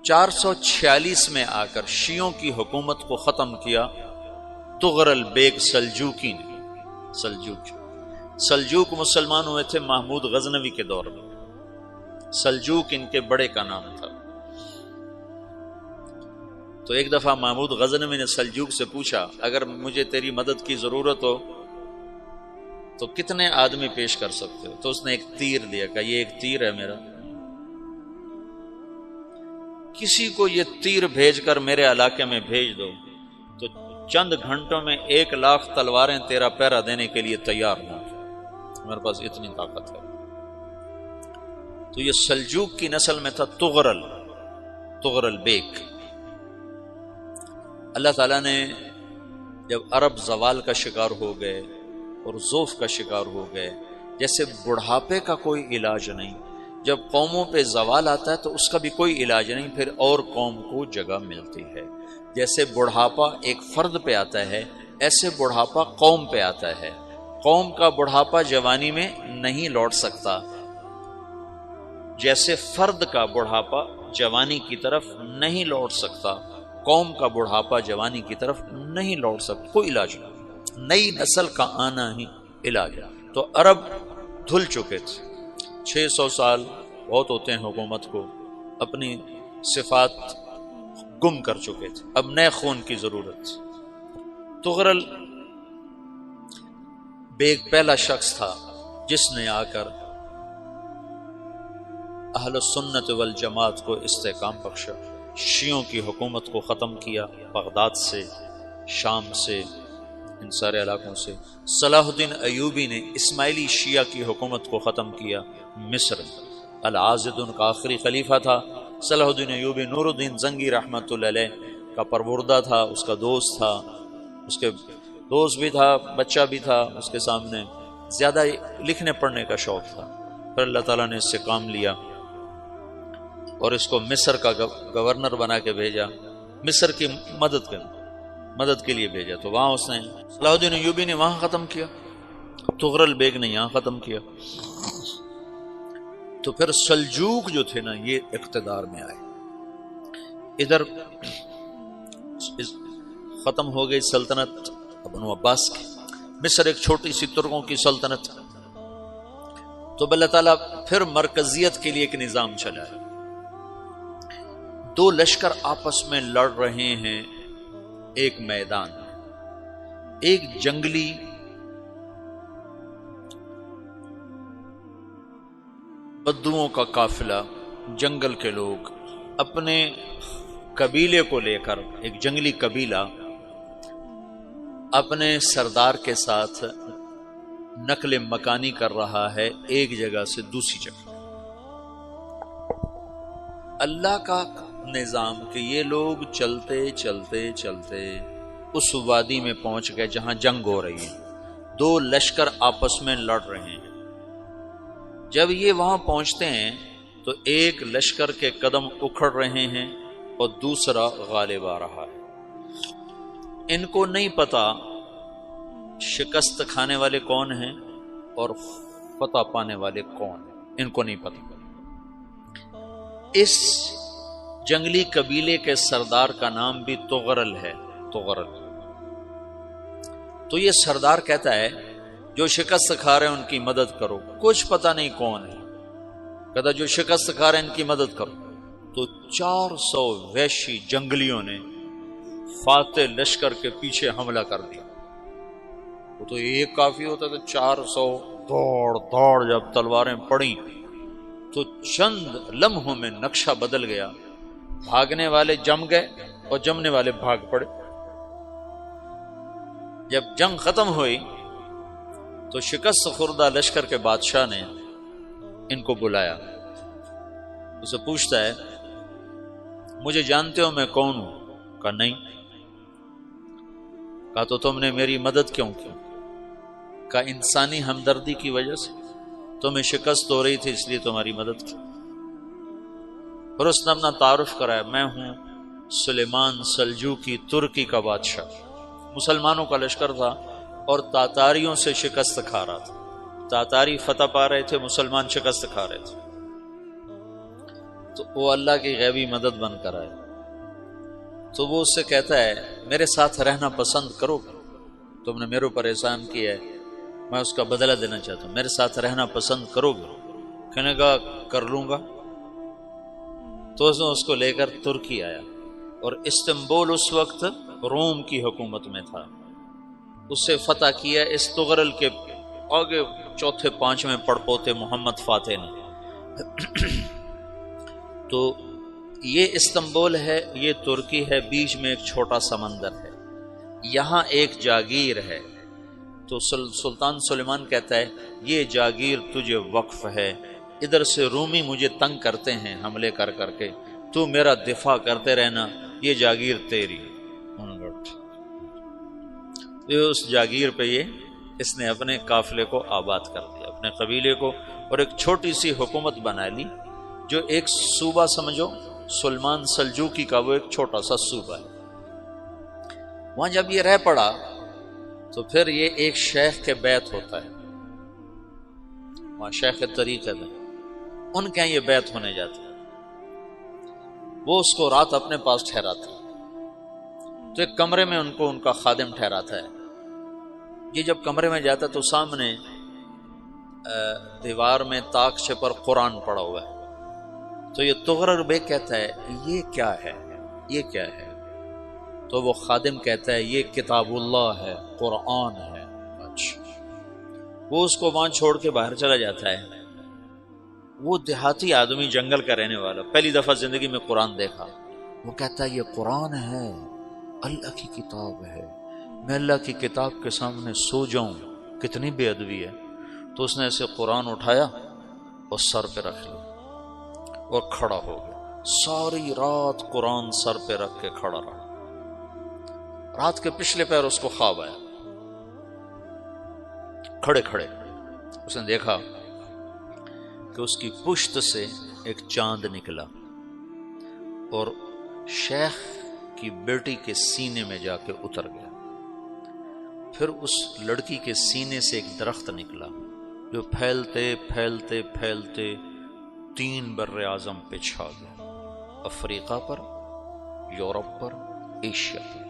446 میں آ کر شیعوں کی حکومت کو ختم کیا تغرل بیگ سلجوکی نے۔ سلجوک مسلمان ہوئے تھے محمود غزنوی کے دور میں، سلجوک ان کے بڑے کا نام تھا۔ تو ایک دفعہ محمود غزنوی نے سلجوک سے پوچھا اگر مجھے تیری مدد کی ضرورت ہو تو کتنے آدمی پیش کر سکتے ہو؟ تو اس نے ایک تیر دیا، کہا یہ ایک تیر ہے میرا، کسی کو یہ تیر بھیج کر میرے علاقے میں بھیج دو تو چند گھنٹوں میں 1,00,000 تلواریں تیرا پہرا دینے کے لیے تیار ہوں، میرے پاس اتنی طاقت ہے۔ تو یہ سلجوک کی نسل میں تھا تغرل بیگ۔ اللہ تعالیٰ نے جب عرب زوال کا شکار ہو گئے اور ضعف کا شکار ہو گئے، جیسے بڑھاپے کا کوئی علاج نہیں، جب قوموں پہ زوال آتا ہے تو اس کا بھی کوئی علاج نہیں، پھر اور قوم کو جگہ ملتی ہے۔ جیسے بڑھاپا ایک فرد پہ آتا ہے، ایسے بڑھاپا قوم پہ آتا ہے۔ قوم کا بڑھاپا جوانی میں نہیں لوٹ سکتا، جیسے فرد کا بڑھاپا جوانی کی طرف نہیں لوٹ سکتا، قوم کا بڑھاپا جوانی کی طرف نہیں لوٹ سکتا، کوئی علاج نہیں، نئی نسل کا آنا ہی علاج ہے۔ تو عرب دھل چکے تھے، 600 سال بہت ہوتے ہیں حکومت کو، اپنی صفات گم کر چکے تھے، اب نئے خون کی ضرورت تھی۔ تغرل بیگ پہلا شخص تھا جس نے آ کر اہل سنت والجماعت کو استحکام بخشا، شیعوں کی حکومت کو ختم کیا، بغداد سے، شام سے، ان سارے علاقوں سے۔ صلاح الدین ایوبی نے اسماعیلی شیعہ کی حکومت کو ختم کیا، مصر۔ العاضد ان کا آخری خلیفہ تھا۔ صلاح الدین ایوبی نور الدین زنگی رحمۃ اللہ علیہ کا پروردہ تھا، اس کا دوست تھا، اس کے دوست بھی تھا، بچہ بھی تھا، اس کے سامنے زیادہ لکھنے پڑھنے کا شوق تھا۔ پھر اللہ تعالیٰ نے اس سے کام لیا اور اس کو مصر کا گورنر بنا کے بھیجا، مصر کی مدد کے لیے بھیجا۔ تو وہاں اس نے صلاح الدین ایوبی نے وہاں ختم کیا، تغرل بیگ نے یہاں ختم کیا۔ تو پھر سلجوک جو تھے نا یہ اقتدار میں آئے، ادھر ختم ہو گئی سلطنت بنو عباس کی، مصر ایک چھوٹی سی ترکوں کی سلطنت۔ تو اللہ تعالیٰ پھر مرکزیت کے لیے ایک نظام چلایا، 2 لشکر آپس میں لڑ رہے ہیں ایک میدان میں، ایک جنگلی بدوؤں کا قافلہ، جنگل کے لوگ اپنے قبیلے کو لے کر، ایک جنگلی قبیلہ اپنے سردار کے ساتھ نقل مکانی کر رہا ہے ایک جگہ سے دوسری جگہ۔ اللہ کا نظام کہ یہ لوگ چلتے چلتے چلتے اس وادی میں پہنچ گئے جہاں جنگ ہو رہی ہے، 2 لشکر آپس میں لڑ رہے ہیں۔ جب یہ وہاں پہنچتے ہیں تو ایک لشکر کے قدم اکھڑ رہے ہیں اور دوسرا غالب آ رہا ہے۔ ان کو نہیں پتا شکست کھانے والے کون ہیں اور فتح پانے والے کون ہیں، ان کو نہیں پتا۔ اس جنگلی قبیلے کے سردار کا نام بھی تغرل ہے، تغرل۔ تو یہ سردار کہتا ہے جو شکست کھا رہے ہیں ان کی مدد کرو، کچھ پتہ نہیں کون ہے، کہتا جو شکست کھا رہے ہیں ان کی مدد کرو۔ تو 400 وحشی جنگلیوں نے فاتح لشکر کے پیچھے حملہ کر دیا۔ وہ تو ایک کافی ہوتا تھا، 400 دوڑ جب تلواریں پڑیں تو چند لمحوں میں نقشہ بدل گیا، بھاگنے والے جم گئے اور جمنے والے بھاگ پڑے۔ جب جنگ ختم ہوئی تو شکست خوردہ لشکر کے بادشاہ نے ان کو بلایا، اسے پوچھتا ہے مجھے جانتے ہو میں کون ہوں؟ کہا نہیں۔ کہا تو تم نے میری مدد کیوں کی؟ کہا انسانی ہمدردی کی وجہ سے، تمہیں شکست ہو رہی تھی اس لیے تمہاری مدد کی۔ پھر اس نے اپنا تعارف کرایا، میں ہوں سلیمان سلجوکی، ترکی کا بادشاہ۔ مسلمانوں کا لشکر تھا اور تاتاریوں سے شکست کھا رہا تھا، تاتاری فتح پا رہے تھے، مسلمان شکست کھا رہے تھے۔ تو وہ اللہ کی غیبی مدد بن کر آئے، تو وہ اس سے کہتا ہے میرے ساتھ رہنا پسند کرو گے؟ تم نے میرے اوپر احسان کیا ہے، میں اس کا بدلہ دینا چاہتا ہوں، میرے ساتھ رہنا پسند کرو گے؟ کہنے کا کر لوں گا۔ تو اس نے اس کو لے کر ترکی آیا، اور استنبول اس وقت روم کی حکومت میں تھا، اسے فتح کیا اس تغرل کے آگے چوتھے پانچویں پڑپوتے محمد فاتح نے۔ تو یہ استنبول ہے، یہ ترکی ہے، بیچ میں ایک چھوٹا سمندر ہے، یہاں ایک جاگیر ہے۔ تو سلطان سلیمان کہتا ہے یہ جاگیر تجھے وقف ہے، ادھر سے رومی مجھے تنگ کرتے ہیں حملے کر کر کے، تو میرا دفاع کرتے رہنا، یہ جاگیر تیری۔ اس جاگیر پہ اس نے اپنے قافلے کو آباد کر دیا، اپنے قبیلے کو، اور ایک چھوٹی سی حکومت بنا لی، جو ایک صوبہ سمجھو سلمان سلجوقی کا، وہ ایک چھوٹا سا صوبہ ہے۔ وہاں جب یہ رہ پڑا تو پھر یہ ایک شیخ کے بیت ہوتا ہے، وہاں شیخ طریقت ہے، ان کے یہاں یہ بیت ہونے جاتا ہے، وہ اس کو رات اپنے پاس ٹھہراتا ہے، تو ایک کمرے میں ان کو ان کا خادم ٹھہراتا ہے۔ یہ جب کمرے میں جاتا ہے تو سامنے دیوار میں تاکچے پر قرآن پڑا ہوا ہے، تو یہ تغرل بیگ کہتا ہے یہ کیا ہے، یہ کیا ہے؟ تو وہ خادم کہتا ہے یہ کتاب اللہ ہے، قرآن ہے۔ اچھا، وہ اس کو وہاں چھوڑ کے باہر چلا جاتا ہے۔ وہ دیہاتی آدمی، جنگل کا رہنے والا، پہلی دفعہ زندگی میں قرآن دیکھا، وہ کہتا ہے یہ قرآن ہے، اللہ کی کتاب ہے، میں اللہ کی کتاب کے سامنے سو جاؤں، کتنی بے ادبی ہے۔ تو اس نے ایسے قرآن اٹھایا اور سر پہ رکھ لیا اور کھڑا ہو گیا، ساری رات قرآن سر پہ رکھ کے کھڑا رہا۔ رات کے پچھلے پہر اس کو خواب آیا، کھڑے کھڑے اس نے دیکھا کہ اس کی پشت سے ایک چاند نکلا اور شیخ کی بیٹی کے سینے میں جا کے اتر گیا۔ پھر اس لڑکی کے سینے سے ایک درخت نکلا جو پھیلتے پھیلتے پھیلتے 3 بر اعظم پہ چھا گیا، افریقہ پر، یورپ پر، ایشیا پر۔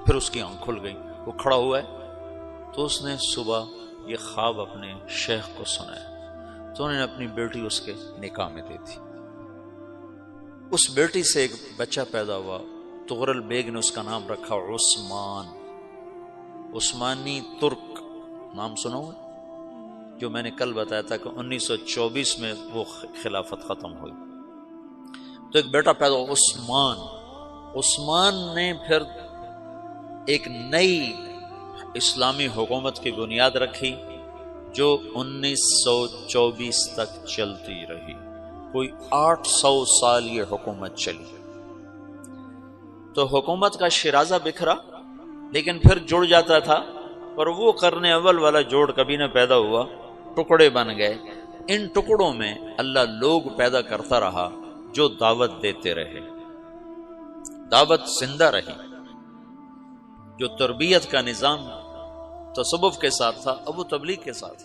پھر اس کی آنکھ کھل گئی، وہ کھڑا ہوا ہے، تو اس نے صبح یہ خواب اپنے شیخ کو سنایا، تو انہوں نے اپنی بیٹی اس کے نکاح میں دی تھی۔ اس بیٹی سے ایک بچہ پیدا ہوا، تغرل بیگ نے اس کا نام رکھا عثمان، عثمانی ترک نام سنا ہوا، جو میں نے کل بتایا تھا کہ 1924 میں وہ خلافت ختم ہوئی۔ تو ایک بیٹا پیدا ہوا عثمان۔ عثمان نے پھر ایک نئی اسلامی حکومت کی بنیاد رکھی جو 1924 تک چلتی رہی، کوئی 800 سال یہ حکومت چلی۔ تو حکومت کا شیرازہ بکھرا لیکن پھر جڑ جاتا تھا، پر وہ قرن اول والا جوڑ کبھی نہ پیدا ہوا، ٹکڑے بن گئے۔ ان ٹکڑوں میں اللہ لوگ پیدا کرتا رہا جو دعوت دیتے رہے، دعوت زندہ رہی۔ جو تربیت کا نظام تصوف کے ساتھ تھا اب وہ تبلیغ کے ساتھ۔